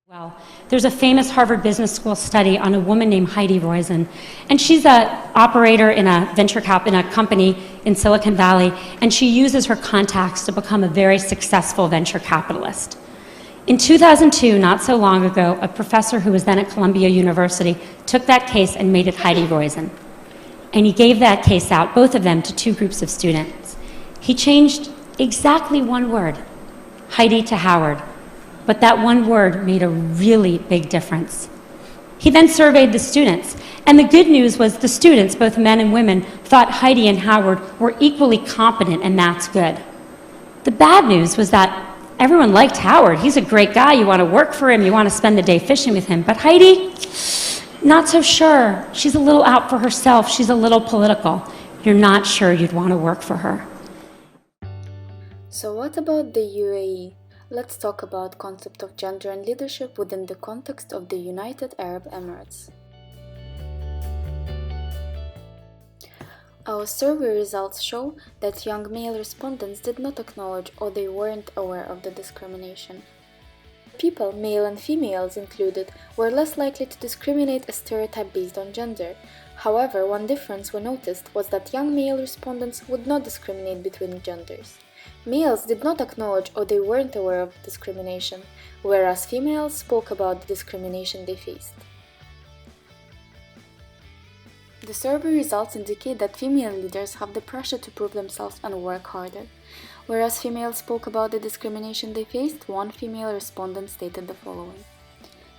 Well, there's a famous Harvard Business School study on a woman named Heidi Roizen, and she's an operator in a in a company in Silicon Valley, and she uses her contacts to become a very successful venture capitalist. In 2002, not so long ago, a professor who was then at Columbia University took that case and made it Heidi Roizen. And he gave that case out, both of them, to two groups of students. He changed exactly one word, Heidi to Howard. But that one word made a really big difference. He then surveyed the students, and the good news was the students, both men and women, thought Heidi and Howard were equally competent, and that's good. The bad news was that everyone liked Howard. He's a great guy. You want to work for him. You want to spend the day fishing with him. But Heidi, not so sure. She's a little out for herself. She's a little political. You're not sure you'd want to work for her. So what about the UAE? Let's talk about concept of gender and leadership within the context of the United Arab Emirates. Our survey results show that young male respondents did not acknowledge or they weren't aware of the discrimination. People, male and females included, were less likely to discriminate a stereotype based on gender. However, one difference we noticed was that young male respondents would not discriminate between genders. Males did not acknowledge or they weren't aware of discrimination, whereas females spoke about the discrimination they faced. The survey results indicate that female leaders have the pressure to prove themselves and work harder. Whereas females spoke about the discrimination they faced, one female respondent stated the following.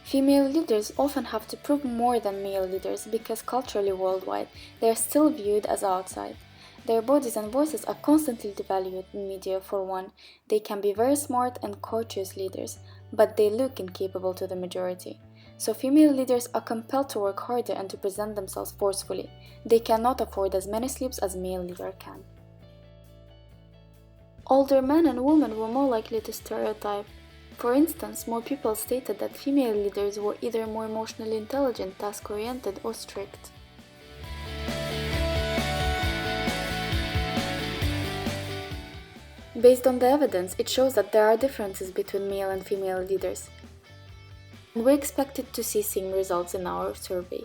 Female leaders often have to prove more than male leaders because culturally worldwide, they are still viewed as outside. Their bodies and voices are constantly devalued in media. For one, they can be very smart and courteous leaders, but they look incapable to the majority. So female leaders are compelled to work harder and to present themselves forcefully. They cannot afford as many sleeps as male leader can. Older men and women were more likely to stereotype. For instance, more people stated that female leaders were either more emotionally intelligent, task-oriented, or strict. Based on the evidence, it shows that there are differences between male and female leaders. We expected to see same results in our survey.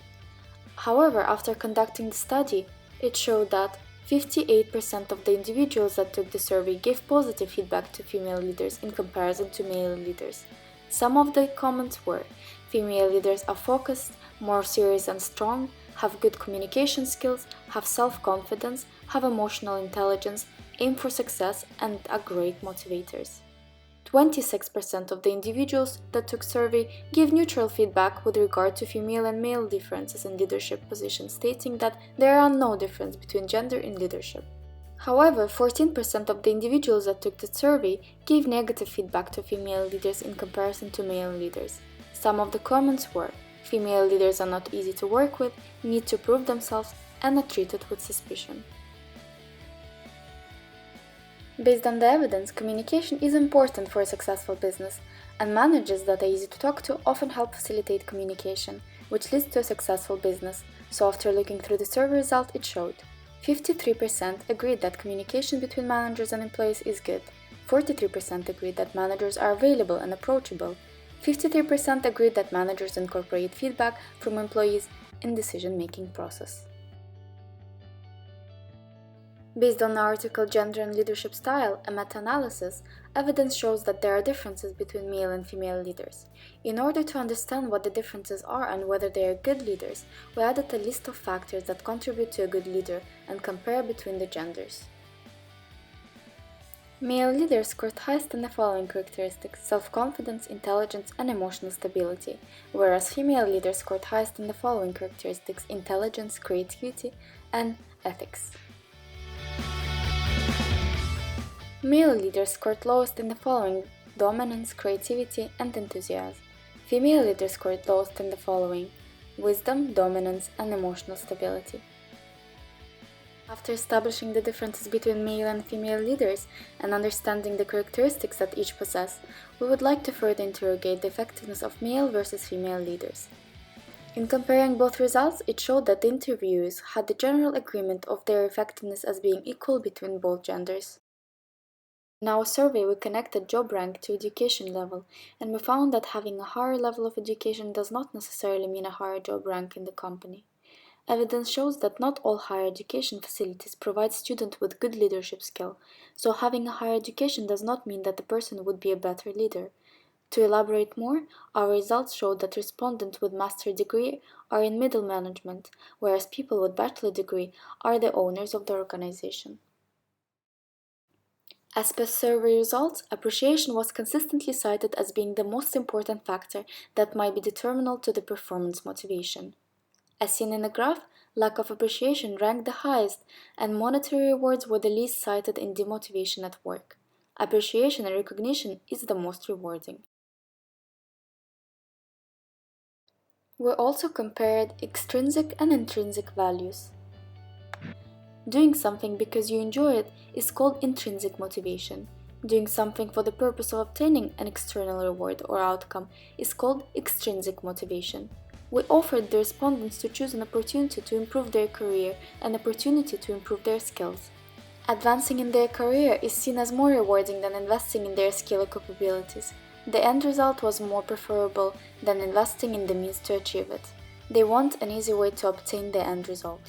However, after conducting the study, it showed that 58% of the individuals that took the survey gave positive feedback to female leaders in comparison to male leaders. Some of the comments were, female leaders are focused, more serious and strong, have good communication skills, have self-confidence, have emotional intelligence, aim for success, and are great motivators. 26% of the individuals that took survey gave neutral feedback with regard to female and male differences in leadership positions, stating that there are no difference between gender in leadership. However, 14% of the individuals that took the survey gave negative feedback to female leaders in comparison to male leaders. Some of the comments were, female leaders are not easy to work with, need to prove themselves, and are treated with suspicion. Based on the evidence, communication is important for a successful business, and managers that are easy to talk to often help facilitate communication, which leads to a successful business. So after looking through the survey result, it showed 53% agreed that communication between managers and employees is good, 43% agreed that managers are available and approachable, 53% agreed that managers incorporate feedback from employees in decision-making process. Based on the article Gender and Leadership Style, a meta-analysis, evidence shows that there are differences between male and female leaders. In order to understand what the differences are and whether they are good leaders, we added a list of factors that contribute to a good leader and compare between the genders. Male leaders scored highest in the following characteristics: self-confidence, intelligence, and emotional stability, whereas female leaders scored highest in the following characteristics: intelligence, creativity, and ethics. Male leaders scored lowest in the following: dominance, creativity, and enthusiasm. Female leaders scored lowest in the following: wisdom, dominance, and emotional stability. After establishing the differences between male and female leaders and understanding the characteristics that each possess, we would like to further interrogate the effectiveness of male versus female leaders. In comparing both results, it showed that the interviewers had the general agreement of their effectiveness as being equal between both genders. In our survey, we connected job rank to education level, and we found that having a higher level of education does not necessarily mean a higher job rank in the company. Evidence shows that not all higher education facilities provide students with good leadership skill, so having a higher education does not mean that the person would be a better leader. To elaborate more, our results showed that respondents with master's degree are in middle management, whereas people with bachelor degree are the owners of the organization. As per survey results, appreciation was consistently cited as being the most important factor that might be determinant to the performance motivation. As seen in the graph, lack of appreciation ranked the highest, and monetary rewards were the least cited in demotivation at work. Appreciation and recognition is the most rewarding. We also compared extrinsic and intrinsic values. Doing something because you enjoy it is called intrinsic motivation. Doing something for the purpose of obtaining an external reward or outcome is called extrinsic motivation. We offered the respondents to choose an opportunity to improve their career and an opportunity to improve their skills. Advancing in their career is seen as more rewarding than investing in their skill or capabilities. The end result was more preferable than investing in the means to achieve it. They want an easy way to obtain the end result.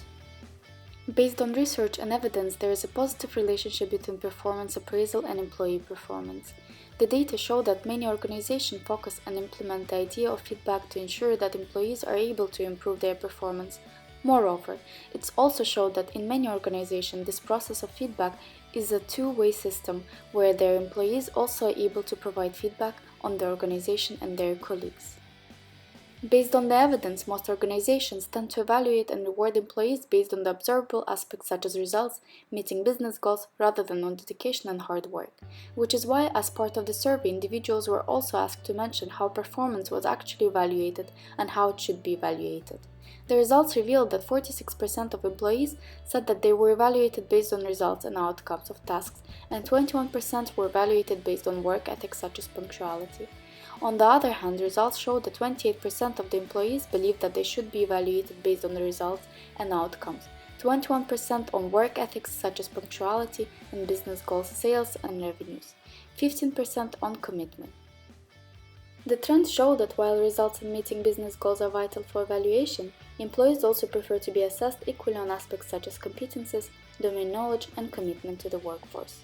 Based on research and evidence, there is a positive relationship between performance appraisal and employee performance. The data show that many organizations focus and implement the idea of feedback to ensure that employees are able to improve their performance. Moreover, it's also shown that in many organizations, this process of feedback is a two-way system where their employees also are able to provide feedback on the organization and their colleagues. Based on the evidence, most organizations tend to evaluate and reward employees based on the observable aspects such as results, meeting business goals, rather than on dedication and hard work, which is why, as part of the survey, individuals were also asked to mention how performance was actually evaluated and how it should be evaluated. The results revealed that 46% of employees said that they were evaluated based on results and outcomes of tasks, and 21% were evaluated based on work ethics such as punctuality. On the other hand, results showed that 28% of the employees believed that they should be evaluated based on the results and outcomes, 21% on work ethics such as punctuality and business goals, sales and revenues, 15% on commitment. The trends show that while results and meeting business goals are vital for evaluation, employees also prefer to be assessed equally on aspects such as competences, domain knowledge, and commitment to the workforce.